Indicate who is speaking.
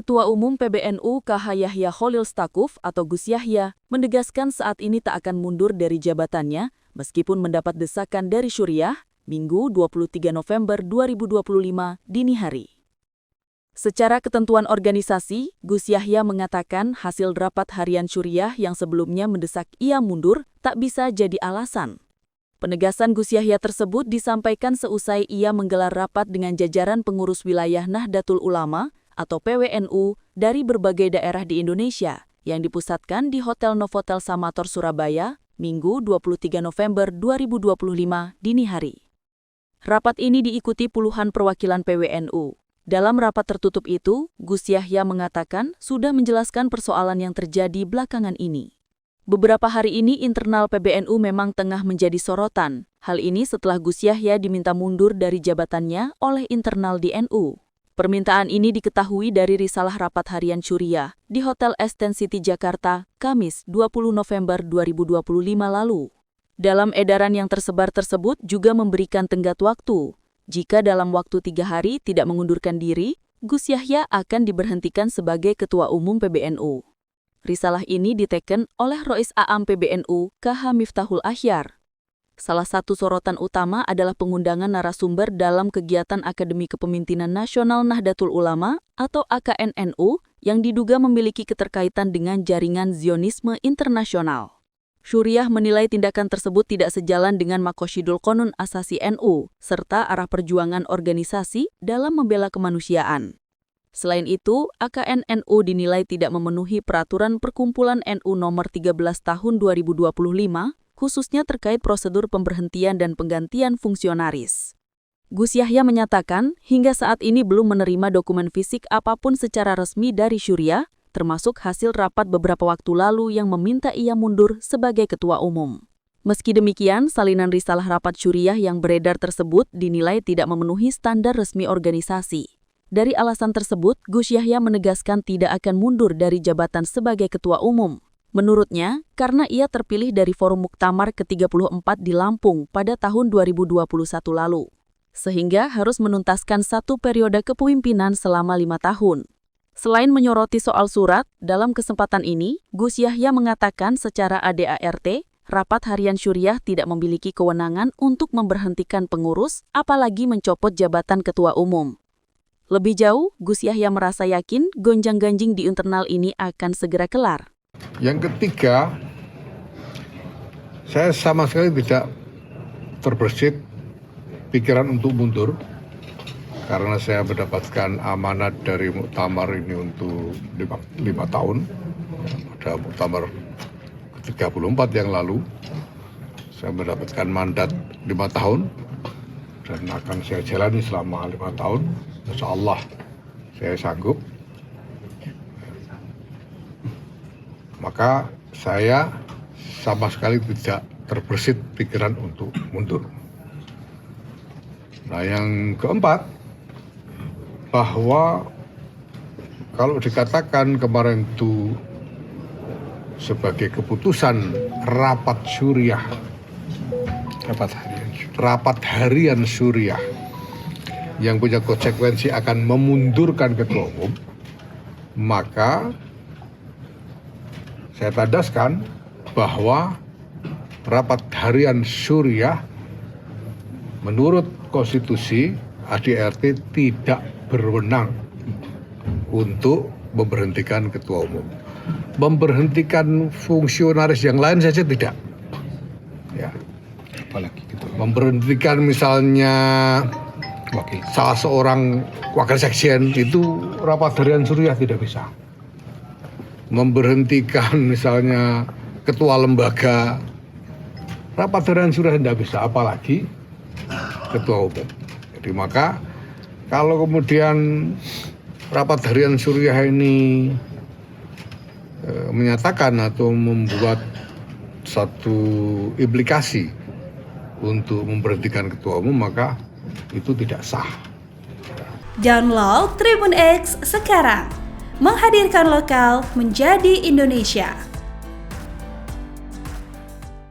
Speaker 1: Ketua Umum PBNU KH Yahya Khalil Stakuf atau Gus Yahya menegaskan saat ini tak akan mundur dari jabatannya meskipun mendapat desakan dari Syuriah Minggu 23 November 2025 dini hari. Secara ketentuan organisasi, Gus Yahya mengatakan hasil rapat harian Syuriah yang sebelumnya mendesak ia mundur tak bisa jadi alasan. Penegasan Gus Yahya tersebut disampaikan seusai ia menggelar rapat dengan jajaran pengurus wilayah Nahdlatul Ulama atau PWNU dari berbagai daerah di Indonesia yang dipusatkan di Hotel Novotel Samator Surabaya, Minggu 23 November 2025 dini hari. Rapat ini diikuti puluhan perwakilan PWNU. Dalam rapat tertutup itu, Gus Yahya mengatakan sudah menjelaskan persoalan yang terjadi belakangan ini. Beberapa hari ini internal PBNU memang tengah menjadi sorotan. Hal ini setelah Gus Yahya diminta mundur dari jabatannya oleh internal di NU. Permintaan ini diketahui dari risalah rapat harian Syuriah di Hotel Esten City Jakarta, Kamis 20 November 2025 lalu. Dalam edaran yang tersebar tersebut juga memberikan tenggat waktu. Jika dalam waktu 3 hari tidak mengundurkan diri, Gus Yahya akan diberhentikan sebagai Ketua Umum PBNU. Risalah ini diteken oleh Rois Aam PBNU KH Miftahul Akhyar. Salah satu sorotan utama adalah pengundangan narasumber dalam kegiatan Akademi Kepemimpinan Nasional Nahdlatul Ulama atau AKNNU yang diduga memiliki keterkaitan dengan jaringan Zionisme internasional. Syuriah menilai tindakan tersebut tidak sejalan dengan Maqasidul Qonun Asasi NU serta arah perjuangan organisasi dalam membela kemanusiaan. Selain itu, AKNNU dinilai tidak memenuhi peraturan Perkumpulan NU nomor 13 tahun 2025, khususnya terkait prosedur pemberhentian dan penggantian fungsionaris. Gus Yahya menyatakan, hingga saat ini belum menerima dokumen fisik apapun secara resmi dari Syuriah, termasuk hasil rapat beberapa waktu lalu yang meminta ia mundur sebagai ketua umum. Meski demikian, salinan risalah rapat Syuriah yang beredar tersebut dinilai tidak memenuhi standar resmi organisasi. Dari alasan tersebut, Gus Yahya menegaskan tidak akan mundur dari jabatan sebagai ketua umum. Menurutnya, karena ia terpilih dari Forum Muktamar ke-34 di Lampung pada tahun 2021 lalu, sehingga harus menuntaskan satu periode kepemimpinan selama 5 tahun. Selain menyoroti soal surat, dalam kesempatan ini, Gus Yahya mengatakan secara ADART, rapat harian Syuriah tidak memiliki kewenangan untuk memberhentikan pengurus, apalagi mencopot jabatan ketua umum. Lebih jauh, Gus Yahya merasa yakin gonjang-ganjing di internal ini akan segera kelar.
Speaker 2: Yang ketiga, saya sama sekali tidak terbersit pikiran untuk mundur karena saya mendapatkan amanat dari muktamar ini untuk 5 tahun. Pada muktamar ke-34 yang lalu, saya mendapatkan mandat 5 tahun dan akan saya jalani selama 5 tahun. Insya Allah saya sanggup. Maka saya sama sekali tidak terbersit pikiran untuk mundur. Nah, yang keempat, bahwa kalau dikatakan kemarin itu sebagai keputusan rapat Syuriah, rapat harian Syuriah yang punya konsekuensi akan memundurkan ketua umum, maka saya tandaskan bahwa rapat harian Syuriah menurut konstitusi ADART tidak berwenang untuk memberhentikan ketua umum. Memberhentikan fungsionaris yang lain saja tidak. Ya. Apalagi gitu. Memberhentikan misalnya salah seorang wakil sekjen itu rapat harian Syuriah tidak bisa. Memberhentikan misalnya ketua lembaga rapat harian Syuriah tidak bisa, apalagi ketua umum. Jadi maka kalau kemudian rapat harian Syuriah ini menyatakan atau membuat satu implikasi untuk memberhentikan ketua umum, maka itu tidak sah.
Speaker 3: Download Tribun X sekarang, menghadirkan lokal menjadi Indonesia.